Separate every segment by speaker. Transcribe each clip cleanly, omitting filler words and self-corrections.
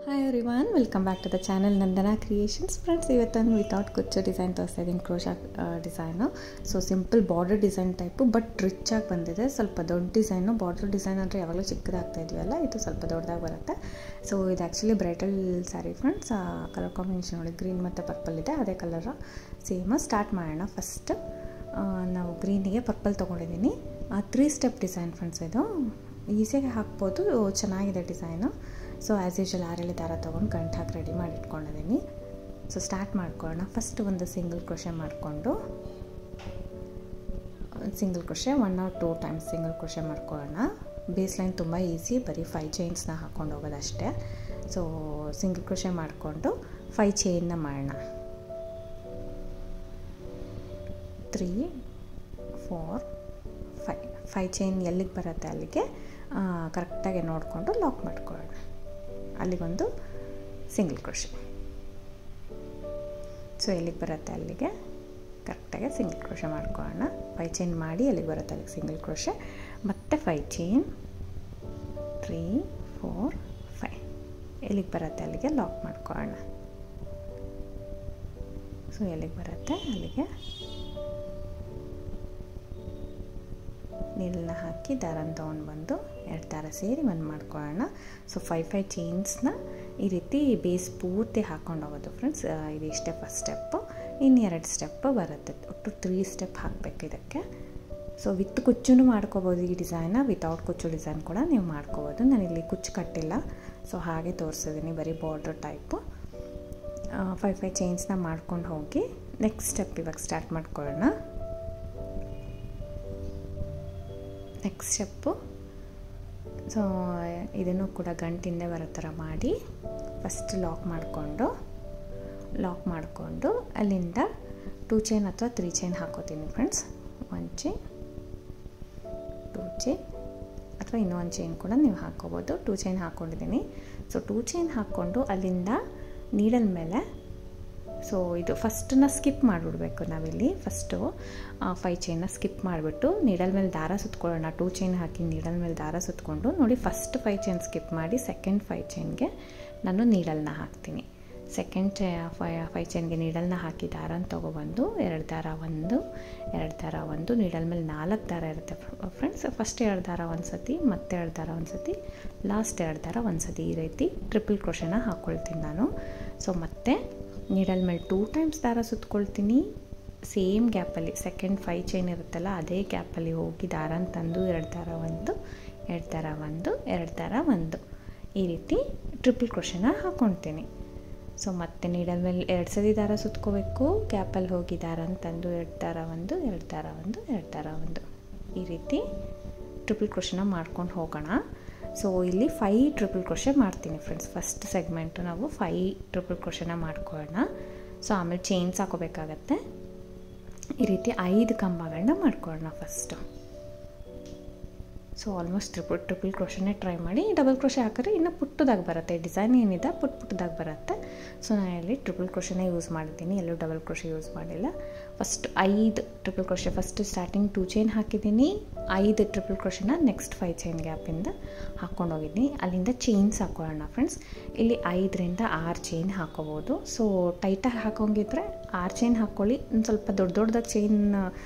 Speaker 1: Hi everyone, welcome back to the channel Nandana creations. Friends, ಇವತ್ತು without ಕುಚ್ಚು design ತೋರಿಸ್ತಾ ಇದ್ದೀನಿ. Crochet design. So simple border design type, but rich ಆಗಿ ಬಂದಿದೆ. ಸ್ವಲ್ಪ ದೊಡ್ಡ ಡಿಸೈನು. ಬಾರ್ಡರ್ ಡಿಸೈನ್ ಅಂದರೆ ಯಾವಾಗಲೂ ಚಿಕ್ಕದಾಗ್ತಾ ಇದೆಯಲ್ಲ, ಇದು ಸ್ವಲ್ಪ ದೊಡ್ಡದಾಗಿ ಬರುತ್ತೆ. ಸೊ ಇದು actually bridal sari friends. Colour combination ಒಳಗೆ ಗ್ರೀನ್ ಮತ್ತು ಪರ್ಪಲ್ ಇದೆ, ಅದೇ ಕಲರ್ ಸೇಮ್. ಸ್ಟಾರ್ಟ್ ಮಾಡೋಣ. ಫಸ್ಟ್ ನಾವು ಗ್ರೀನಿಗೆ ಪರ್ಪಲ್ ತೊಗೊಂಡಿದ್ದೀನಿ. 3 ಸ್ಟೆಪ್ ಡಿಸೈನ್ ಫ್ರೆಂಡ್ಸ್. ಇದು ಈಸಿಯಾಗಿ ಹಾಕ್ಬೋದು, ಚೆನ್ನಾಗಿದೆ ಡಿಸೈನು. ಸೊ ಆ್ಯಸ್ ಯೂಶುವಲ್ 6 ದಾರ ತೊಗೊಂಡು ಗಂಟು ಹಾಕಿ ರೆಡಿ ಮಾಡಿ ಇಟ್ಕೊಂಡಿದ್ದೀನಿ. ಸೊ ಸ್ಟಾರ್ಟ್ ಮಾಡ್ಕೊಳ್ಳೋಣ. ಫಸ್ಟ್ ಒಂದು ಸಿಂಗಲ್ ಕ್ರೋಶೆ ಮಾಡಿಕೊಂಡು single crochet 1 or 2 times single crochet ಮಾಡ್ಕೊಳ್ಳೋಣ. ಬೇಸ್ ಲೈನ್ ತುಂಬ ಈಸಿ, ಬರೀ 5 ಚೈನ್ಸ್ನ ಹಾಕ್ಕೊಂಡು ಹೋಗೋದಷ್ಟೇ. ಸೊ ಸಿಂಗಲ್ ಕ್ರೋಶೆ ಮಾಡಿಕೊಂಡು 5 ಚೈನ್ನ ಮಾಡೋಣ. 3 4 5 ಚೈನ್ ಎಲ್ಲಿಗೆ ಬರುತ್ತೆ ಅಲ್ಲಿಗೆ ಕರೆಕ್ಟಾಗಿ ನೋಡಿಕೊಂಡು ಲಾಕ್ ಮಾಡ್ಕೊಳ್ಳೋಣ. ಅಲ್ಲಿಗೊಂದು ಸಿಂಗಲ್ ಕ್ರೋಶೆ. ಸೊ ಎಲ್ಲಿಗೆ ಬರುತ್ತೆ ಅಲ್ಲಿಗೆ ಕರೆಕ್ಟಾಗಿ ಸಿಂಗಲ್ ಕ್ರೋಶೆ ಮಾಡ್ಕೊಳ್ಳೋಣ. 5 ಚೈನ್ ಮಾಡಿ ಎಲ್ಲಿಗೆ ಬರುತ್ತೆ ಅಲ್ಲಿಗೆ ಸಿಂಗಲ್ ಕ್ರೋಶೆ, ಮತ್ತು 5 ಚೈನ್ 3 4 5 ಎಲ್ಲಿಗೆ ಬರುತ್ತೆ ಅಲ್ಲಿಗೆ ಲಾಕ್ ಮಾಡ್ಕೊಳ್ಳೋಣ. ಸೊ ಎಲ್ಲಿಗೆ ಬರುತ್ತೆ ಅಲ್ಲಿಗೆ ನೀಡಲ್ನ ಹಾಕಿ ದಾರನ ತೊಗೊಂಡು ಬಂದು 2 ದಾರ ಸೇರಿ ಒಂದು ಮಾಡ್ಕೊಳ್ಳೋಣ. ಸೊ 5 ಚೈನ್ಸ್ನ ಈ ರೀತಿ ಬೇಸ್ ಪೂರ್ತಿ ಹಾಕ್ಕೊಂಡು ಹೋಗೋದು ಫ್ರೆಂಡ್ಸ್. ಇದು ಇಷ್ಟೇ ಫಸ್ಟ್ ಸ್ಟೆಪ್ಪು. ಇನ್ನು 2 ಸ್ಟೆಪ್ಪು ಬರುತ್ತೆ. ಒಟ್ಟು 3 ಸ್ಟೆಪ್ ಹಾಕಬೇಕು ಇದಕ್ಕೆ. ಸೊ ವಿತ್ ಕುಚ್ಚು ಮಾಡ್ಕೋಬೋದು ಈ ಡಿಸೈನ, ವಿತೌಟ್ ಕುಚ್ಚು ಡಿಸೈನ್ ಕೂಡ ನೀವು ಮಾಡ್ಕೋಬೋದು. ನಾನಿಲ್ಲಿ ಕುಚ್ಚು ಕಟ್ಟಿಲ್ಲ, ಸೊ ಹಾಗೆ ತೋರಿಸಿದ್ದೀನಿ, ಬರೀ ಬಾರ್ಡರ್ ಟೈಪು. 5 ಚೈನ್ಸ್ನ ಮಾಡ್ಕೊಂಡು ಹೋಗಿ ನೆಕ್ಸ್ಟ್ ಸ್ಟೆಪ್ ಇವಾಗ ಸ್ಟಾರ್ಟ್ ಮಾಡ್ಕೊಳ್ಳೋಣ. ನೆಕ್ಸ್ಟ್ ಸ್ಟೆಪ್ಪು ಸೊ ಇದನ್ನು ಕೂಡ ಗಂಟಿಂದ ಬರೋ ಥರ ಮಾಡಿ ಫಸ್ಟ್ ಲಾಕ್ ಮಾಡಿಕೊಂಡು ಅಲ್ಲಿಂದ 2 ಚೈನ್ ಅಥವಾ 3 ಚೈನ್ ಹಾಕೋತೀನಿ ಫ್ರೆಂಡ್ಸ್. 1 ಚೈನ್ 2 ಚೈನ್ ಅಥವಾ ಇನ್ನೂ 1 ಚೈನ್ ಕೂಡ ನೀವು ಹಾಕ್ಕೋಬೋದು. 2 ಚೈನ್ ಹಾಕ್ಕೊಂಡಿದ್ದೀನಿ. ಸೊ 2 ಚೈನ್ ಹಾಕ್ಕೊಂಡು ಅಲ್ಲಿಂದ ನೀಡಲ್ ಮೇಲೆ ಸೊ ಇದು ಫಸ್ಟನ್ನ ಸ್ಕಿಪ್ ಮಾಡಿಬಿಡ್ಬೇಕು ನಾವಿಲ್ಲಿ. ಫಸ್ಟು 5 ಚೈನ್ನ ಸ್ಕಿಪ್ ಮಾಡಿಬಿಟ್ಟು ನೀಡಲ್ ಮೇಲೆ ದಾರ ಸುತ್ಕೊಳ್ಳೋಣ. 2 ಚೈನ್ ಹಾಕಿ ನೀಡಲ್ ಮೇಲೆ ದಾರ ಸುತ್ಕೊಂಡು ನೋಡಿ, ಫಸ್ಟ್ 5 ಚೈನ್ ಸ್ಕಿಪ್ ಮಾಡಿ ಸೆಕೆಂಡ್ 5 ಚೈನ್ಗೆ ನಾನು ನೀಡಲ್ನ ಹಾಕ್ತೀನಿ. ಸೆಕೆಂಡ್ 5 ಚೈನ್ಗೆ ನೀಡಲ್ನ ಹಾಕಿ ದಾರನ ತೊಗೊಬಂದು 2 ದಾರ 1 2 ದಾರ 1 ನೀಡಲ್ ಮೇಲೆ 4 ದಾರ ಇರುತ್ತೆ ಫ್ರೆಂಡ್ಸ್. ಫಸ್ಟ್ 2 ದಾರ ಒಂದು ಸತಿ, ಮತ್ತೆ 2 ದಾರ ಒಂದು ಸತಿ, ಲಾಸ್ಟ್ 2 ದಾರ ಒಂದು ಸತಿ, ಈ ರೀತಿ ಟ್ರಿಪಲ್ ಕ್ರೋಶೆನ ಹಾಕ್ಕೊಳ್ತೀನಿ ನಾನು. ಸೊ ಮತ್ತೆ ನೀಡಲ್ ಮೇಲೆ 2 ಟೈಮ್ಸ್ ದಾರ ಸುತ್ಕೊಳ್ತೀನಿ. ಸೇಮ್ ಗ್ಯಾಪಲ್ಲಿ ಸೆಕೆಂಡ್ 5 ಚೈನ್ ಇರುತ್ತಲ್ಲ ಅದೇ ಗ್ಯಾಪಲ್ಲಿ ಹೋಗಿ ದಾರನ ತಂದು 2 ದಾರ 1 2 ದಾರ 1 2 ದಾರ 1 ಈ ರೀತಿ ಟ್ರಿಪಲ್ ಕ್ರೋಶೆನ ಹಾಕ್ಕೊಳ್ತೀನಿ. ಸೊ ಮತ್ತೆ ನೀಡಲ್ ಮೇಲೆ 2 ಸತಿ ದಾರ ಸುತ್ಕೋಬೇಕು. ಗ್ಯಾಪಲ್ಲಿ ಹೋಗಿ ದಾರನ ತಂದು 2 ದಾರ 1 2 ದಾರ 1 2 ದಾರ 1 ಈ ರೀತಿ ಟ್ರಿಪಲ್ ಕ್ರೋಶೆನ ಮಾಡ್ಕೊಂಡು ಹೋಗೋಣ. ಸೊ ಇಲ್ಲಿ 5 ಟ್ರಿಪಲ್ ಕ್ರೋಶೆ ಮಾಡ್ತೀನಿ ಫ್ರೆಂಡ್ಸ್. ಫಸ್ಟ್ ಸೆಗ್ಮೆಂಟು ನಾವು 5 ಟ್ರಿಪಲ್ ಕ್ರೋಶೆನ ಮಾಡ್ಕೊಳ್ಳೋಣ. ಸೊ ಆಮೇಲೆ ಚೈನ್ಸ್ ಹಾಕೋಬೇಕಾಗತ್ತೆ. ಈ ರೀತಿ 5 ಕಂಬಗಳನ್ನ ಮಾಡ್ಕೊಳ್ಳೋಣ ಫಸ್ಟು. ಸೊ ಆಲ್ಮೋಸ್ಟ್ ಟ್ರಿಪಲ್ ಕ್ರೋಶೆನೇ ಟ್ರೈ ಮಾಡಿ. ಡಬಲ್ ಕ್ರೋಶೆ ಹಾಕಿದ್ರೆ ಇನ್ನೂ ಪುಟ್ಟದಾಗಿ ಬರುತ್ತೆ. ಡಿಸೈನ್ ಏನಿದೆ ಪುಟ್ಟದಾಗಿ ಬರುತ್ತೆ. ಸೊ ನಾನು ಇಲ್ಲಿ ಟ್ರಿಪಲ್ ಕ್ರೋಶೆನೇ ಯೂಸ್ ಮಾಡಿದ್ದೀನಿ, ಎಲ್ಲೂ ಡಬಲ್ ಕ್ರೋಶೆ ಯೂಸ್ ಮಾಡಿಲ್ಲ. First 5 triple crochet first starting 2 chain ಹಾಕಿದ್ದೀನಿ. 5 ಟ್ರಿಪಲ್ ಕ್ರೋಶೆನ ನೆಕ್ಸ್ಟ್ 5 ಚೈನ್ ಗ್ಯಾಪಿಂದ ಹಾಕ್ಕೊಂಡು ಹೋಗಿದ್ದೀನಿ. ಅಲ್ಲಿಂದ ಚೈನ್ಸ್ ಹಾಕೊಳ್ಳೋಣ ಫ್ರೆಂಡ್ಸ್. ಇಲ್ಲಿ 5ರಿಂದ 6 ಚೈನ್ ಹಾಕೋಬೋದು. ಸೊ ಟೈಟಾಗಿ ಹಾಕೋಂಗಿದ್ರೆ 6 ಚೈನ್ ಹಾಕ್ಕೊಳ್ಳಿ. ಒಂದು ಸ್ವಲ್ಪ ದೊಡ್ಡದಾಗಿ ಚೈನ್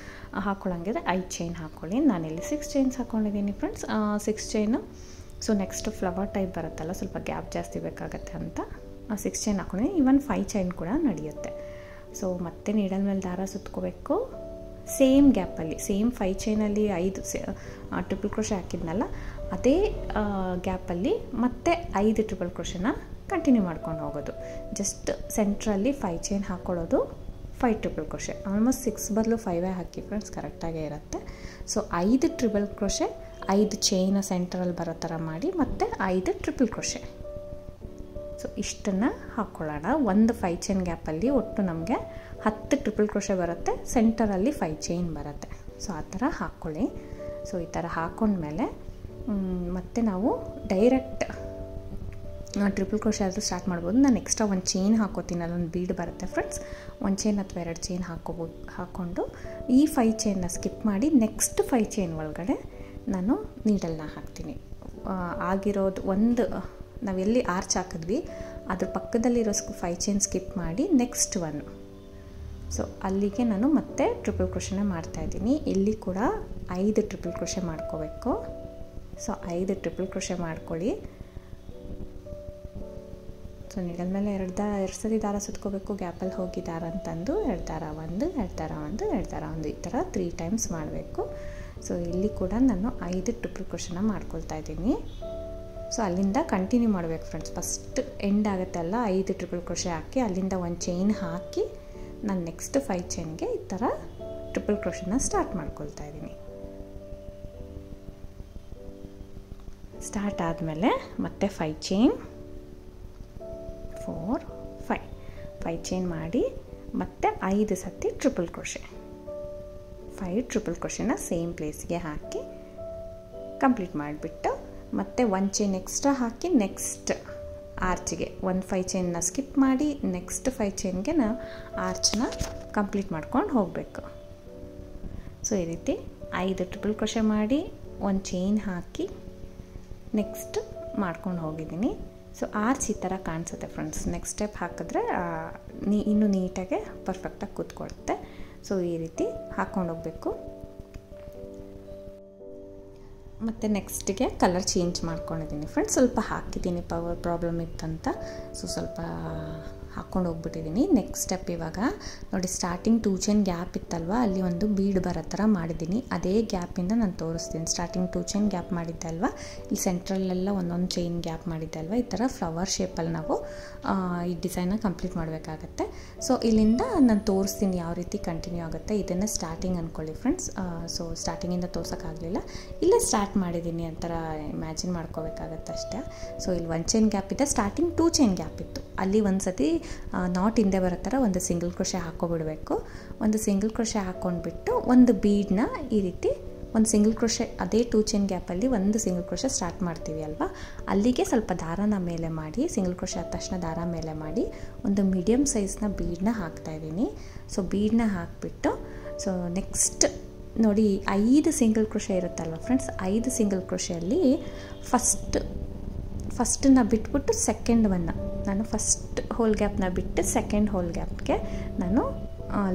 Speaker 1: ಹಾಕ್ಕೊಳ್ಳೋಂಗಿದ್ರೆ 5 ಚೈನ್ ಹಾಕ್ಕೊಳ್ಳಿ. ನಾನಿಲ್ಲಿ 6 ಚೈನ್ಸ್ ಹಾಕ್ಕೊಂಡಿದ್ದೀನಿ friends. 6 chain. So next flower type ಬರುತ್ತಲ್ಲ, ಸ್ವಲ್ಪ ಗ್ಯಾಪ್ ಜಾಸ್ತಿ ಬೇಕಾಗತ್ತೆ ಅಂತ 6 ಚೈನ್ ಹಾಕ್ಕೊಂಡಿದ್ದೀನಿ. ಇವನ್ 5 ಚೈನ್ ಕೂಡ ನಡೆಯುತ್ತೆ. ಸೊ ಮತ್ತೆ ನೀಡಲ್ ಮೇಲೆ ದಾರ ಸುತ್ಕೋಬೇಕು. ಸೇಮ್ ಗ್ಯಾಪಲ್ಲಿ ಸೇಮ್ 5 ಚೈನಲ್ಲಿ 5 ಟ್ರಿಪಲ್ ಕ್ರೋಶೆ ಹಾಕಿದ್ನಲ್ಲ ಅದೇ ಗ್ಯಾಪಲ್ಲಿ ಮತ್ತೆ 5 ಟ್ರಿಪಲ್ ಕ್ರೋಶೆನ ಕಂಟಿನ್ಯೂ ಮಾಡ್ಕೊಂಡು ಹೋಗೋದು. ಜಸ್ಟ್ ಸೆಂಟ್ರಲ್ಲಿ 5 ಚೈನ್ ಹಾಕ್ಕೊಳ್ಳೋದು, 5 ಟ್ರಿಪಲ್ ಕ್ರೋಶೆ. ಆಲ್ಮೋಸ್ಟ್ 6 ಬದಲು 5 ಹಾಕಿ ಫ್ರೆಂಡ್ಸ್, ಕರೆಕ್ಟಾಗೇ ಇರುತ್ತೆ. ಸೊ 5 ಟ್ರಿಪಲ್ ಕ್ರೋಶೆ 5 ಚೈನ್ ಸೆಂಟ್ರಲ್ಲಿ ಬರೋ ಥರ ಮಾಡಿ ಮತ್ತೆ 5 ಟ್ರಿಪಲ್ ಕ್ರೋಶೆ. ಸೊ ಇಷ್ಟನ್ನು ಹಾಕ್ಕೊಳ್ಳೋಣ. ಒಂದು 5 ಚೈನ್ ಗ್ಯಾಪಲ್ಲಿ ಒಟ್ಟು ನಮಗೆ 10 ಟ್ರಿಪಲ್ ಕ್ರೋಶೆ ಬರುತ್ತೆ. ಸೆಂಟರಲ್ಲಿ 5 ಚೈನ್ ಬರುತ್ತೆ. ಸೊ ಆ ಥರ ಹಾಕ್ಕೊಳ್ಳಿ. ಸೊ ಈ ಥರ ಹಾಕ್ಕೊಂಡ್ಮೇಲೆ ಮತ್ತೆ ನಾವು ಡೈರೆಕ್ಟ್ ಟ್ರಿಪಲ್ ಕ್ರೋಶೆ ಆದರೂ ಸ್ಟಾರ್ಟ್ ಮಾಡ್ಬೋದು. ನಾನು ಎಕ್ಸ್ಟ್ರಾ 1 ಚೈನ್ ಹಾಕೋತೀನಿ, ಅಲ್ಲೊಂದು ಬೀಡ್ ಬರುತ್ತೆ ಫ್ರೆಂಡ್ಸ್. 1 ಚೈನ್ ಅಥವಾ 2 ಚೈನ್ ಹಾಕ್ಕೊಂಡು ಈ 5 ಚೈನ್ನ ಸ್ಕಿಪ್ ಮಾಡಿ ನೆಕ್ಸ್ಟ್ 5 ಚೈನ್ ಒಳಗಡೆ ನಾನು ನೀಡಲ್ನ ಹಾಕ್ತೀನಿ. ಆಗಿರೋದು ಒಂದು ನಾವೆಲ್ಲಿ ಆರ್ಚ್ ಹಾಕಿದ್ವಿ ಅದ್ರ ಪಕ್ಕದಲ್ಲಿರೋ 5 ಚೈನ್ ಸ್ಕಿಪ್ ಮಾಡಿ ನೆಕ್ಸ್ಟ್ 1. ಸೊ ಅಲ್ಲಿಗೆ ನಾನು ಮತ್ತೆ ಟ್ರಿಪಲ್ ಕ್ರೋಶೆನೇ ಮಾಡ್ತಾಯಿದ್ದೀನಿ. ಇಲ್ಲಿ ಕೂಡ 5 ಟ್ರಿಪಲ್ ಕ್ರೋಶೆ ಮಾಡ್ಕೋಬೇಕು. ಸೊ 5 ಟ್ರಿಪಲ್ ಕ್ರೋಶೆ ಮಾಡ್ಕೊಳ್ಳಿ. ಸೊ ನೀಡಲ್ ಮೇಲೆ 2 ಸತಿ ದಾರ ಸುತ್ಕೋಬೇಕು, ಗ್ಯಾಪಲ್ಲಿ ಹೋಗಿ ದಾರ ಅಂತಂದು 2 ದಾರ 1 2 ದಾರ 1 2 ದಾರ 1 ಈ ಥರ 3 ಟೈಮ್ಸ್ ಮಾಡಬೇಕು. ಸೊ ಇಲ್ಲಿ ಕೂಡ ನಾನು 5 ಟ್ರಿಪಲ್ ಕ್ರೋಶೆನ ಮಾಡ್ಕೊಳ್ತಾ ಇದ್ದೀನಿ. ಸೊ ಅಲ್ಲಿಂದ ಕಂಟಿನ್ಯೂ ಮಾಡಬೇಕು ಫ್ರೆಂಡ್ಸ್. ಫಸ್ಟ್ ಎಂಡ್ ಆಗುತ್ತಲ್ಲ 5 ಟ್ರಿಪಲ್ ಕ್ರೋಶೆ ಹಾಕಿ ಅಲ್ಲಿಂದ 1 ಚೈನ್ ಹಾಕಿ ನಾನು ನೆಕ್ಸ್ಟ್ 5 ಚೈನ್ಗೆ ಈ ಥರ ಟ್ರಿಪಲ್ ಕ್ರೋಶೆನ ಸ್ಟಾರ್ಟ್ ಮಾಡ್ಕೊಳ್ತಾ ಇದ್ದೀನಿ. ಸ್ಟಾರ್ಟ್ ಆದಮೇಲೆ ಮತ್ತೆ 5 ಚೈನ್ 4 5 ಚೈನ್ ಮಾಡಿ ಮತ್ತೆ 5 ಸತಿ ಟ್ರಿಪಲ್ ಕ್ರೋಶೆ, 5 ಟ್ರಿಪಲ್ ಕ್ರೋಶೆನ ಸೇಮ್ ಪ್ಲೇಸ್ಗೆ ಹಾಕಿ ಕಂಪ್ಲೀಟ್ ಮಾಡಿಬಿಟ್ಟು ಮತ್ತೆ 1 ಚೈನ್ ಎಕ್ಸ್ಟ್ರಾ ಹಾಕಿ ನೆಕ್ಸ್ಟ್ ಆರ್ಚ್ಗೆ 5 ಚೈನ್ನ ಸ್ಕಿಪ್ ಮಾಡಿ ನೆಕ್ಸ್ಟ್ 5 ಚೈನ್ಗೆ ನಾವು ಆರ್ಚ್ನ ಕಂಪ್ಲೀಟ್ ಮಾಡ್ಕೊಂಡು ಹೋಗಬೇಕು. ಸೊ ಈ ರೀತಿ 5 ಟ್ರಿಪಲ್ ಕ್ರೋಶೆ ಮಾಡಿ 1 ಚೈನ್ ಹಾಕಿ ನೆಕ್ಸ್ಟ್ ಮಾಡ್ಕೊಂಡು ಹೋಗಿದ್ದೀನಿ. ಸೊ ಆರ್ಚ್ ಈ ಥರ ಕಾಣಿಸುತ್ತೆ ಫ್ರೆಂಡ್ಸ್. ನೆಕ್ಸ್ಟ್ ಸ್ಟೆಪ್ ಹಾಕಿದ್ರೆ ಇನ್ನೂ ನೀಟಾಗೆ ಪರ್ಫೆಕ್ಟಾಗಿ ಕೂತ್ಕೊಳ್ಳುತ್ತೆ. ಸೊ ಈ ರೀತಿ ಹಾಕ್ಕೊಂಡು ಹೋಗಬೇಕು. ಮತ್ತು ನೆಕ್ಸ್ಟಿಗೆ ಕಲರ್ ಚೇಂಜ್ ಮಾಡ್ಕೊಂಡಿದ್ದೀನಿ ಫ್ರೆಂಡ್ಸ್. ಸ್ವಲ್ಪ ಹಾಕಿದ್ದೀನಿ, ಪವರ್ ಪ್ರಾಬ್ಲಮ್ ಇತ್ತಂತ ಸೊ ಸ್ವಲ್ಪ ಹಾಕ್ಕೊಂಡು ಹೋಗ್ಬಿಟ್ಟಿದ್ದೀನಿ. ನೆಕ್ಸ್ಟ್ ಸ್ಟೆಪ್ ಇವಾಗ ನೋಡಿ, ಸ್ಟಾರ್ಟಿಂಗ್ 2 ಚೈನ್ ಗ್ಯಾಪ್ ಇತ್ತಲ್ವ, ಅಲ್ಲಿ ಒಂದು ಬೀಡ್ ಬರೋ ಥರ ಮಾಡಿದ್ದೀನಿ. ಅದೇ ಗ್ಯಾಪಿಂದ ನಾನು ತೋರಿಸ್ತೀನಿ. ಸ್ಟಾರ್ಟಿಂಗ್ 2 ಚೈನ್ ಗ್ಯಾಪ್ ಮಾಡಿದ್ದೆ ಅಲ್ವಾ, ಇಲ್ಲಿ ಸೆಂಟ್ರಲ್ಲೆಲ್ಲ ಒಂದೊಂದು ಚೈನ್ ಗ್ಯಾಪ್ ಮಾಡಿದ್ದೆ ಅಲ್ವಾ, ಈ ಥರ ಫ್ಲವರ್ ಶೇಪಲ್ಲಿ ನಾವು ಈ ಡಿಸೈನ್ನ ಕಂಪ್ಲೀಟ್ ಮಾಡಬೇಕಾಗತ್ತೆ. ಸೊ ಇಲ್ಲಿಂದ ನಾನು ತೋರಿಸ್ತೀನಿ ಯಾವ ರೀತಿ ಕಂಟಿನ್ಯೂ ಆಗುತ್ತೆ. ಇದನ್ನು ಸ್ಟಾರ್ಟಿಂಗ್ ಅಂದ್ಕೊಳ್ಳಿ ಫ್ರೆಂಡ್ಸ್. ಸೊ ಸ್ಟಾರ್ಟಿಂಗಿಂದ ತೋರ್ಸೋಕ್ಕಾಗಲಿಲ್ಲ, ಇಲ್ಲೇ ಸ್ಟಾರ್ಟ್ ಮಾಡಿದ್ದೀನಿ ಅಂತರ ಇಮ್ಯಾಜಿನ್ ಮಾಡ್ಕೋಬೇಕಾಗತ್ತೆ ಅಷ್ಟೇ. ಸೊ ಇಲ್ಲಿ 1 ಚೈನ್ ಗ್ಯಾಪ್ ಇದೆ, ಸ್ಟಾರ್ಟಿಂಗ್ 2 ಚೈನ್ ಗ್ಯಾಪ್ ಇತ್ತು, ಅಲ್ಲಿ ಒಂದು ಸತಿ ನಾಟ್ ಹಿಂದೆ ಬರೋ ಥರ ಒಂದು ಸಿಂಗಲ್ ಕ್ರೋಶೆ ಹಾಕ್ಕೊಬಿಡಬೇಕು. ಒಂದು ಸಿಂಗಲ್ ಕ್ರೋಶೆ ಹಾಕ್ಕೊಂಡ್ಬಿಟ್ಟು ಒಂದು ಬೀಡನ್ನ ಈ ರೀತಿ ಒಂದು ಸಿಂಗಲ್ ಕ್ರೋಶೆ, ಅದೇ 2 ಚೈನ್ ಗ್ಯಾಪಲ್ಲಿ ಒಂದು ಸಿಂಗಲ್ ಕ್ರೋಶೆ ಸ್ಟಾರ್ಟ್ ಮಾಡ್ತೀವಿ ಅಲ್ವಾ, ಅಲ್ಲಿಗೆ ಸ್ವಲ್ಪ ದಾರನ ಮೇಲೆ ಮಾಡಿ, ಸಿಂಗಲ್ ಕ್ರೋಶೆ ಆದ ತಕ್ಷಣ ದಾರ ಮೇಲೆ ಮಾಡಿ ಒಂದು ಮೀಡಿಯಮ್ ಸೈಜ್ನ ಬೀಡನ್ನ ಹಾಕ್ತಾಯಿದ್ದೀನಿ. ಸೊ ಬೀಡನ್ನ ಹಾಕಿಬಿಟ್ಟು ಸೊ ನೆಕ್ಸ್ಟ್ ನೋಡಿ 5 ಸಿಂಗಲ್ ಕ್ರೋಶೆ ಇರುತ್ತಲ್ವ ಫ್ರೆಂಡ್ಸ್, 5 ಸಿಂಗಲ್ ಕ್ರೋಶೆಯಲ್ಲಿ ಫಸ್ಟನ್ನ ಬಿಟ್ಬಿಟ್ಟು ಸೆಕೆಂಡ್ ನಾನು ಫಸ್ಟ್ ಹೋಲ್ ಗ್ಯಾಪ್ನ ಬಿಟ್ಟು ಸೆಕೆಂಡ್ ಹೋಲ್ ಗ್ಯಾಪ್ಗೆ ನಾನು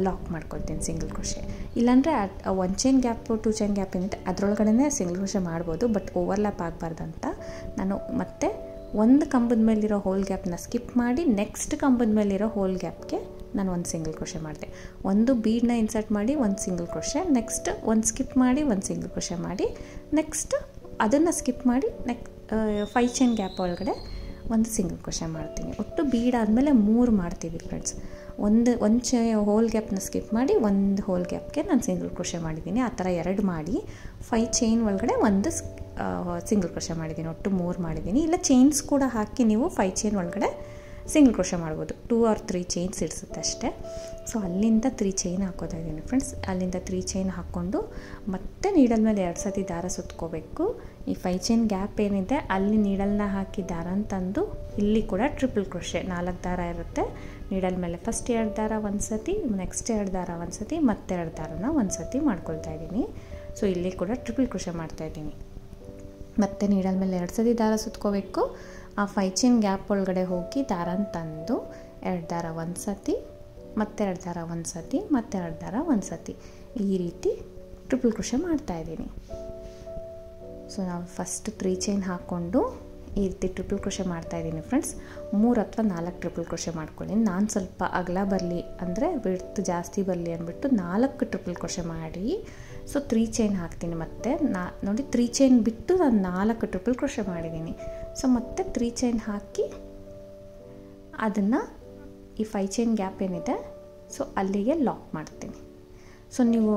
Speaker 1: ಲಾಕ್ ಮಾಡ್ಕೊಳ್ತೀನಿ ಸಿಂಗಲ್ ಕ್ರೋಶೆ. ಇಲ್ಲಾಂದರೆ 1 ಚೈನ್ ಗ್ಯಾಪು 2 ಚೈನ್ ಗ್ಯಾಪ್ ಏನಿದೆ ಅದರೊಳಗಡೆ ಸಿಂಗಲ್ ಕ್ರೋಶೆ ಮಾಡ್ಬೋದು, ಬಟ್ ಓವರ್ಲ್ಯಾಪ್ ಆಗಬಾರ್ದಂತ ನಾನು ಮತ್ತೆ ಒಂದು ಕಂಬದ ಮೇಲಿರೋ ಹೋಲ್ ಗ್ಯಾಪ್ನ ಸ್ಕಿಪ್ ಮಾಡಿ ನೆಕ್ಸ್ಟ್ ಕಂಬದ ಮೇಲಿರೋ ಹೋಲ್ ಗ್ಯಾಪ್ಗೆ ನಾನು ಒಂದು ಸಿಂಗಲ್ ಕ್ರೋಶೆ ಮಾಡಿದೆ. ಒಂದು ಬೀಡನ್ನ ಇನ್ಸರ್ಟ್ ಮಾಡಿ ಒಂದು ಸಿಂಗಲ್ ಕ್ರೋಶೆ, ನೆಕ್ಸ್ಟ್ ಒಂದು ಸ್ಕಿಪ್ ಮಾಡಿ ಒಂದು ಸಿಂಗಲ್ ಕ್ರೋಶೆ ಮಾಡಿ, ನೆಕ್ಸ್ಟ್ ಅದನ್ನು ಸ್ಕಿಪ್ ಮಾಡಿ 5 ಚೈನ್ ಗ್ಯಾಪ್ ಒಳಗಡೆ ಒಂದು ಸಿಂಗಲ್ ಕ್ರೋಶೆ ಮಾಡ್ತೀನಿ. ಒಟ್ಟು ಬೀಡ್ ಆದಮೇಲೆ 3 ಮಾಡ್ತೀವಿ ಫ್ರೆಂಡ್ಸ್. ಒಂದು ಹೋಲ್ ಗ್ಯಾಪ್ನ ಸ್ಕಿಪ್ ಮಾಡಿ ಒಂದು ಹೋಲ್ ಗ್ಯಾಪ್ಗೆ ನಾನು ಸಿಂಗಲ್ ಕ್ರೋಶೆ ಮಾಡಿದ್ದೀನಿ. ಆ ಥರ 2 ಮಾಡಿ 5 ಚೈನ್ ಒಳಗಡೆ ಒಂದು ಸಿಂಗಲ್ ಕ್ರೋಶೆ ಮಾಡಿದ್ದೀನಿ. ಒಟ್ಟು 3 ಮಾಡಿದ್ದೀನಿ. ಇಲ್ಲ ಚೈನ್ಸ್ ಕೂಡ ಹಾಕಿ ನೀವು 5 ಚೈನ್ ಒಳಗಡೆ ಸಿಂಗಲ್ ಕ್ರೋಶೆ ಮಾಡ್ಬೋದು. 2 or 3 ಚೈನ್ಸ್ ಇಡಿಸುತ್ತೆ ಅಷ್ಟೇ. ಸೊ ಅಲ್ಲಿಂದ 3 ಚೈನ್ ಹಾಕೋತಾ ಇದ್ದೀನಿ ಫ್ರೆಂಡ್ಸ್. ಅಲ್ಲಿಂದ 3 ಚೈನ್ ಹಾಕ್ಕೊಂಡು ಮತ್ತೆ ನೀಡಲ್ ಮೇಲೆ 2 ಸತಿ ದಾರ ಸುತ್ಕೋಬೇಕು. ಈ 5 ಚೈನ್ ಗ್ಯಾಪ್ ಏನಿದೆ ಅಲ್ಲಿ ನೀಡಲ್ನ ಹಾಕಿ ದಾರ ತಂದು ಇಲ್ಲಿ ಕೂಡ ಟ್ರಿಪಲ್ ಕ್ರೋಶೆ 4 ದಾರ ಇರುತ್ತೆ ನೀಡಲ್ ಮೇಲೆ. ಫಸ್ಟ್ 2 ದಾರ ಒಂದು ಸತಿ, ನೆಕ್ಸ್ಟ್ 2 ದಾರ ಒಂದು ಸತಿ, ಮತ್ತೆ 2 ದಾರನ ಒಂದು ಸತಿ ಮಾಡ್ಕೊಳ್ತಾ ಇದ್ದೀನಿ. ಸೊ ಇಲ್ಲಿ ಕೂಡ ಟ್ರಿಪಲ್ ಕ್ರೋಶೆ ಮಾಡ್ತಾಯಿದ್ದೀನಿ. ಮತ್ತು ನೀಡಲ್ ಮೇಲೆ 2 ಸತಿ ದಾರ ಸುತ್ಕೋಬೇಕು. ಆ 5 ಚೈನ್ ಗ್ಯಾಪ್ ಒಳಗಡೆ ಹೋಗಿ ದಾರ ತಂದು 2 ದಾರ ಒಂದು ಸತಿ, ಮತ್ತೆ 2 ದಾರ ಒಂದು ಸತಿ, ಮತ್ತೆ 2 ದಾರ ಒಂದು ಸತಿ, ಈ ರೀತಿ ಟ್ರಿಪಲ್ ಕ್ರೋಶೆ ಮಾಡ್ತಾಯಿದ್ದೀನಿ. ಸೊ ನಾವು ಫಸ್ಟ್ 3 ಚೈನ್ ಹಾಕ್ಕೊಂಡು ಈ ರೀತಿ ಟ್ರಿಪಲ್ ಕ್ರೋಶೆ ಮಾಡ್ತಾಯಿದ್ದೀನಿ ಫ್ರೆಂಡ್ಸ್. 3 ಅಥವಾ 4 ಟ್ರಿಪಲ್ ಕ್ರೋಶೆ ಮಾಡ್ಕೊಳ್ಳಿ. ನಾನು ಸ್ವಲ್ಪ ಅಗಲ ಬರಲಿ ಅಂದರೆ ಬಿಡ್ತು ಜಾಸ್ತಿ ಬರಲಿ ಅಂದ್ಬಿಟ್ಟು 4 ಟ್ರಿಪಲ್ ಕ್ರೋಶೆ ಮಾಡಿ ಸೊ 3 ಚೈನ್ ಹಾಕ್ತೀನಿ. ಮತ್ತು ನೋಡಿ 3 ಚೈನ್ ಬಿಟ್ಟು ನಾನು 4 ಟ್ರಿಪಲ್ ಕ್ರೋಶೆ ಮಾಡಿದ್ದೀನಿ. ಸೊ ಮತ್ತೆ 3 ಚೈನ್ ಹಾಕಿ ಅದನ್ನು ಈ 5 ಚೈನ್ ಗ್ಯಾಪ್ ಏನಿದೆ ಸೊ ಅಲ್ಲಿಗೆ ಲಾಕ್ ಮಾಡ್ತೀನಿ. ಸೊ ನೀವು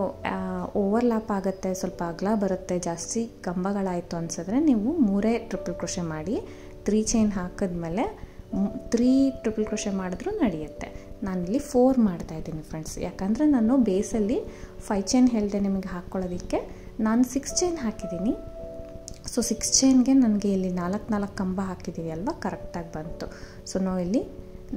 Speaker 1: ಓವರ್ಲ್ಯಾಪ್ ಆಗುತ್ತೆ, ಸ್ವಲ್ಪ ಅಗಲ ಬರುತ್ತೆ, ಜಾಸ್ತಿ ಕಂಬಗಳಾಯಿತು ಅನ್ಸಿದ್ರೆ ನೀವು 3 ಟ್ರಿಪಲ್ ಕ್ರೋಶೆ ಮಾಡಿ 3 ಚೈನ್ ಹಾಕಿದ್ಮೇಲೆ 3 ಟ್ರಿಪಲ್ ಕ್ರೋಶೆ ಮಾಡಿದ್ರೂ ನಡೆಯುತ್ತೆ. ನಾನಿಲ್ಲಿ 4 ಮಾಡ್ತಾಯಿದ್ದೀನಿ ಫ್ರೆಂಡ್ಸ್. ಯಾಕಂದರೆ ನಾನು ಬೇಸಲ್ಲಿ 5 ಚೈನ್ ಹೇಳಿದೆ ನಿಮಗೆ ಹಾಕ್ಕೊಳ್ಳೋದಕ್ಕೆ, ನಾನು 6 ಚೈನ್ ಹಾಕಿದ್ದೀನಿ. ಸೊ 6 ಚೈನ್ಗೆ ನನಗೆ ಇಲ್ಲಿ 4 ಕಂಬ ಹಾಕಿದ್ದೀವಿ ಅಲ್ವಾ, ಕರೆಕ್ಟಾಗಿ ಬಂತು. ಸೊ ನಾವು ಇಲ್ಲಿ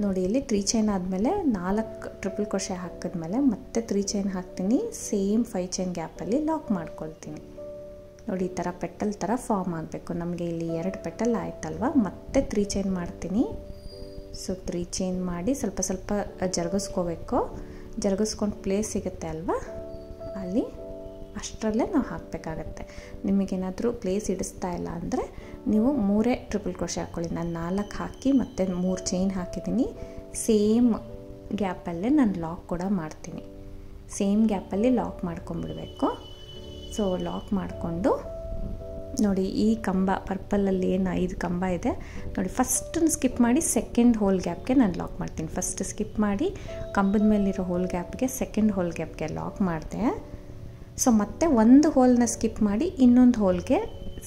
Speaker 1: ನೋಡಿ, ಇಲ್ಲಿ 3 ಚೈನ್ ಆದಮೇಲೆ 4 ಟ್ರಿಪಲ್ ಕ್ರೋಶೆ ಹಾಕಿದ್ಮೇಲೆ ಮತ್ತೆ 3 ಚೈನ್ ಹಾಕ್ತೀನಿ. ಸೇಮ್ 5 ಚೈನ್ ಗ್ಯಾಪಲ್ಲಿ ಲಾಕ್ ಮಾಡ್ಕೊಳ್ತೀನಿ. ನೋಡಿ ಈ ಥರ ಪೆಟಲ್ ಥರ ಫಾರ್ಮ್ ಆಗಬೇಕು. ನಮಗೆ ಇಲ್ಲಿ 2 ಪೆಟಲ್ ಆಯ್ತಲ್ವ, ಮತ್ತೆ 3 ಚೈನ್ ಮಾಡ್ತೀನಿ. ಸೊ 3 ಚೈನ್ ಮಾಡಿ ಸ್ವಲ್ಪ ಸ್ವಲ್ಪ ಜರುಗಿಸ್ಕೋಬೇಕು. ಜರುಗಿಸ್ಕೊಂಡು ಪ್ಲೇಸ್ ಸಿಗುತ್ತೆ ಅಲ್ವಾ, ಅಲ್ಲಿ ಅಷ್ಟರಲ್ಲೇ ನಾವು ಹಾಕಬೇಕಾಗತ್ತೆ. ನಿಮಗೇನಾದರೂ ಪ್ಲೇಸ್ ಹಿಡಿಸ್ತಾ ಇಲ್ಲ ಅಂದರೆ ನೀವು 3 ಟ್ರಿಪಲ್ ಕ್ರೋಶೆ ಹಾಕ್ಕೊಳ್ಳಿ. ನಾನು 4 ಹಾಕಿ ಮತ್ತು 3 ಚೈನ್ ಹಾಕಿದ್ದೀನಿ. ಸೇಮ್ ಗ್ಯಾಪಲ್ಲೇ ನಾನು ಲಾಕ್ ಕೂಡ ಮಾಡ್ತೀನಿ. ಸೇಮ್ ಗ್ಯಾಪಲ್ಲಿ ಲಾಕ್ ಮಾಡ್ಕೊಂಬಿಡಬೇಕು. ಸೊ ಲಾಕ್ ಮಾಡಿಕೊಂಡು ನೋಡಿ, ಈ ಕಂಬ ಪರ್ಪಲಲ್ಲಿ ಏನು 5 ಕಂಬ ಇದೆ ನೋಡಿ, ಫಸ್ಟನ್ನು ಸ್ಕಿಪ್ ಮಾಡಿ ಸೆಕೆಂಡ್ ಹೋಲ್ ಗ್ಯಾಪ್ಗೆ ನಾನು ಲಾಕ್ ಮಾಡ್ತೀನಿ. ಫಸ್ಟ್ ಸ್ಕಿಪ್ ಮಾಡಿ ಕಂಬದ ಮೇಲಿರೋ ಹೋಲ್ ಗ್ಯಾಪ್ಗೆ ಸೆಕೆಂಡ್ ಹೋಲ್ ಗ್ಯಾಪ್ಗೆ ಲಾಕ್ ಮಾಡಿದೆ. ಸೊ ಮತ್ತೆ ಒಂದು ಹೋಲ್ನ ಸ್ಕಿಪ್ ಮಾಡಿ ಇನ್ನೊಂದು ಹೋಲ್ಗೆ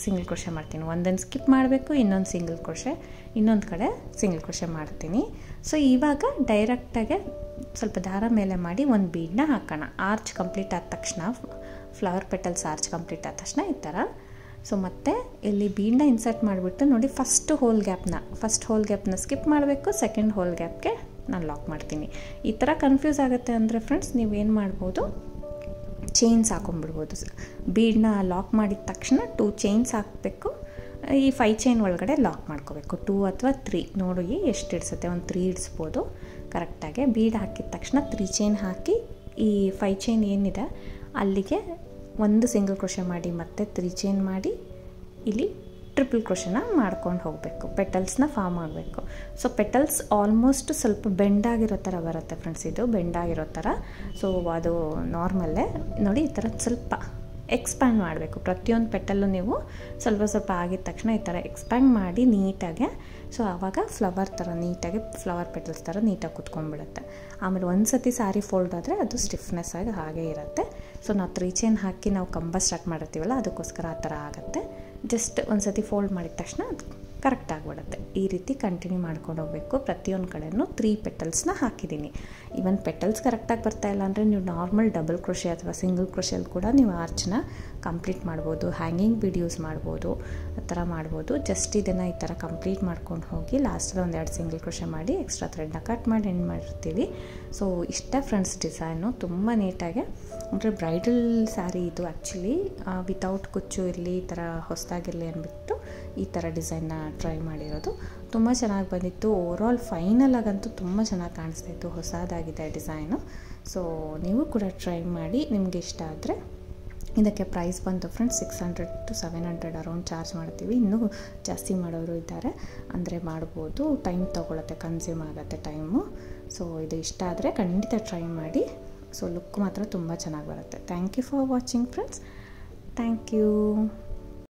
Speaker 1: ಸಿಂಗಲ್ ಕ್ರೋಶೆ ಮಾಡ್ತೀನಿ. ಒಂದನ್ನು ಸ್ಕಿಪ್ ಮಾಡಬೇಕು, ಇನ್ನೊಂದು ಸಿಂಗಲ್ ಕ್ರೋಶೆ, ಇನ್ನೊಂದು ಕಡೆ ಸಿಂಗಲ್ ಕ್ರೋಶೆ ಮಾಡ್ತೀನಿ. ಸೊ ಇವಾಗ ಡೈರೆಕ್ಟಾಗೆ ಸ್ವಲ್ಪ ದಾರ ಮೇಲೆ ಮಾಡಿ ಒಂದು ಬೀಡನ್ನ ಹಾಕೋಣ. ಆರ್ಚ್ ಕಂಪ್ಲೀಟ್ ಆದ ತಕ್ಷಣ, ಫ್ಲವರ್ ಪೆಟಲ್ಸ್ ಆರ್ಚ್ ಕಂಪ್ಲೀಟ್ ಆದ ತಕ್ಷಣ ಈ ಥರ. ಸೊ ಮತ್ತೆ ಇಲ್ಲಿ ಬೀಡನ್ನ ಇನ್ಸರ್ಟ್ ಮಾಡಿಬಿಟ್ಟು ನೋಡಿ, ಫಸ್ಟ್ ಹೋಲ್ ಗ್ಯಾಪ್ನ ಸ್ಕಿಪ್ ಮಾಡಬೇಕು, ಸೆಕೆಂಡ್ ಹೋಲ್ ಗ್ಯಾಪ್ಗೆ ನಾನು ಲಾಕ್ ಮಾಡ್ತೀನಿ. ಈ ಥರ ಕನ್ಫ್ಯೂಸ್ ಆಗುತ್ತೆ ಅಂದರೆ ಫ್ರೆಂಡ್ಸ್, ನೀವೇನು ಮಾಡ್ಬೋದು, ಚೈನ್ಸ್ ಹಾಕೊಂಡ್ಬಿಡ್ಬೋದು. ಬೀಡನ್ನ ಲಾಕ್ ಮಾಡಿದ ತಕ್ಷಣ 2 ಚೈನ್ಸ್ ಹಾಕಬೇಕು. ಈ 5 ಚೈನ್ ಒಳಗಡೆ ಲಾಕ್ ಮಾಡ್ಕೋಬೇಕು. 2 ಅಥವಾ 3 ನೋಡಿ ಎಷ್ಟು ಇಡಿಸುತ್ತೆ, ಒಂದು 3 ಇಡಿಸ್ಬೋದು ಕರೆಕ್ಟಾಗಿ. ಬೀಡ್ ಹಾಕಿದ ತಕ್ಷಣ 3 ಚೈನ್ ಹಾಕಿ ಈ 5 ಚೈನ್ ಏನಿದೆ ಅಲ್ಲಿಗೆ ಒಂದು ಸಿಂಗಲ್ ಕ್ರೋಶೆ ಮಾಡಿ ಮತ್ತೆ 3 ಚೈನ್ ಮಾಡಿ ಇಲ್ಲಿ ಟ್ರಿಪಲ್ ಕ್ರೋಶೆನ ಮಾಡ್ಕೊಂಡು ಹೋಗಬೇಕು. ಪೆಟಲ್ಸ್ನ ಫಾರ್ಮ್ ಆಗಬೇಕು. ಸೊ ಪೆಟಲ್ಸ್ ಆಲ್ಮೋಸ್ಟ್ ಸ್ವಲ್ಪ ಬೆಂಡಾಗಿರೋ ಥರ ಬರುತ್ತೆ ಫ್ರೆಂಡ್ಸ್, ಇದು ಬೆಂಡಾಗಿರೋ ಥರ. ಸೊ ಅದು ನಾರ್ಮಲ್ಲೇ ನೋಡಿ, ಈ ಥರ ಸ್ವಲ್ಪ ಎಕ್ಸ್ಪ್ಯಾಂಡ್ ಮಾಡಬೇಕು. ಪ್ರತಿಯೊಂದು ಪೆಟಲ್ಲು ನೀವು ಸ್ವಲ್ಪ ಸ್ವಲ್ಪ ಆಗಿದ ತಕ್ಷಣ ಈ ಥರ ಎಕ್ಸ್ಪ್ಯಾಂಡ್ ಮಾಡಿ ನೀಟಾಗೆ. ಸೊ ಆವಾಗ ಫ್ಲವರ್ ಥರ ನೀಟಾಗಿ, ಫ್ಲವರ್ ಪೆಟಲ್ಸ್ ಥರ ನೀಟಾಗಿ ಕುತ್ಕೊಂಡ್ಬಿಡುತ್ತೆ. ಆಮೇಲೆ ಒಂದು ಸತಿ ಸಾರಿ ಫೋಲ್ಡ್ ಆದರೆ ಅದು ಸ್ಟಿಫ್ನೆಸ್ ಆಗಿ ಹಾಗೇ ಇರುತ್ತೆ. ಸೊ ನಾವು 3 ಚೈನ್ ಹಾಕಿ ನಾವು ಕಂಬ ಸ್ಟಾರ್ಟ್ ಮಾಡಿರ್ತೀವಲ್ಲ, ಅದಕ್ಕೋಸ್ಕರ ಆ ಥರ ಆಗುತ್ತೆ. ಜಸ್ಟ್ ಒಂದು ಸತಿ ಫೋಲ್ಡ್ ಮಾಡಿದ ತಕ್ಷಣ ಅದು ಕರೆಕ್ಟ್ ಆಗಿಬಿಡುತ್ತೆ. ಈ ರೀತಿ ಕಂಟಿನ್ಯೂ ಮಾಡ್ಕೊಂಡು ಹೋಗಬೇಕು. ಪ್ರತಿಯೊಂದು ಕಡೆಯೂ 3 ಪೆಟಲ್ಸ್ನ ಹಾಕಿದ್ದೀನಿ. ಈವನ್ ಪೆಟಲ್ಸ್ ಕರೆಕ್ಟಾಗಿ ಬರ್ತಾಯಿಲ್ಲ ಅಂದರೆ ನೀವು ನಾರ್ಮಲ್ ಡಬಲ್ ಕ್ರೋಶೆ ಅಥವಾ ಸಿಂಗಲ್ ಕ್ರೋಶೆಯಲ್ಲಿ ಕೂಡ ನೀವು ಆರ್ಚನ್ನ ಕಂಪ್ಲೀಟ್ ಮಾಡ್ಬೋದು. ಹ್ಯಾಂಗಿಂಗ್ ಬೀಡ್ ಯೂಸ್ ಮಾಡ್ಬೋದು, ಆ ಥರ ಮಾಡ್ಬೋದು. ಜಸ್ಟ್ ಇದನ್ನು ಈ ಥರ ಕಂಪ್ಲೀಟ್ ಮಾಡ್ಕೊಂಡು ಹೋಗಿ ಲಾಸ್ಟಲ್ಲಿ 1-2 ಸಿಂಗಲ್ ಕ್ರೋಶೆ ಮಾಡಿ ಎಕ್ಸ್ಟ್ರಾ ಥ್ರೆಡ್ನ ಕಟ್ ಮಾಡಿ ಎಂಡ್ ಮಾಡಿರ್ತೀವಿ. ಸೊ ಇಷ್ಟ ಫ್ರೆಂಡ್ಸ್ ಡಿಸೈನು, ತುಂಬ ನೀಟಾಗಿ. ಅಂದರೆ ಬ್ರೈಡಲ್ ಸ್ಯಾರಿ ಇದು ಆ್ಯಕ್ಚುಲಿ, ವಿತೌಟ್ ಕುಚ್ಚು ಇರಲಿ, ಈ ಥರ ಹೊಸದಾಗಿರಲಿ ಅಂದ್ಬಿಟ್ಟು ಈ ಥರ ಡಿಸೈನ್ನ ಟ್ರೈ ಮಾಡಿರೋದು. ತುಂಬ ಚೆನ್ನಾಗಿ ಬಂದಿತ್ತು. ಓವರಾಲ್ ಫೈನಲ್ ಆಗಂತೂ ತುಂಬ ಚೆನ್ನಾಗಿ ಕಾಣಿಸ್ತಾ ಇತ್ತು. ಹೊಸದಾಗಿದೆ ಡಿಸೈನು. ಸೊ ನೀವು ಕೂಡ ಟ್ರೈ ಮಾಡಿ, ನಿಮಗೆ ಇಷ್ಟ ಆದರೆ. ಇದಕ್ಕೆ ಪ್ರೈಸ್ ಬಂತು ಫ್ರೆಂಡ್ಸ್ 600 to 700 ಅರೌಂಡ್ ಚಾರ್ಜ್ ಮಾಡ್ತೀವಿ. ಇನ್ನೂ ಜಾಸ್ತಿ ಮಾಡೋರು ಇದ್ದಾರೆ ಅಂದರೆ ಮಾಡ್ಬೋದು. ಟೈಮ್ ತೊಗೊಳುತ್ತೆ, ಕನ್ಸ್ಯೂಮ್ ಆಗುತ್ತೆ ಟೈಮು. ಸೊ ಇದು ಇಷ್ಟ ಆದರೆ ಖಂಡಿತ ಟ್ರೈ ಮಾಡಿ. ಸೊ ಲುಕ್ ಮಾತ್ರ ತುಂಬ ಚೆನ್ನಾಗಿ ಬರುತ್ತೆ. Thank you for watching friends. Thank you.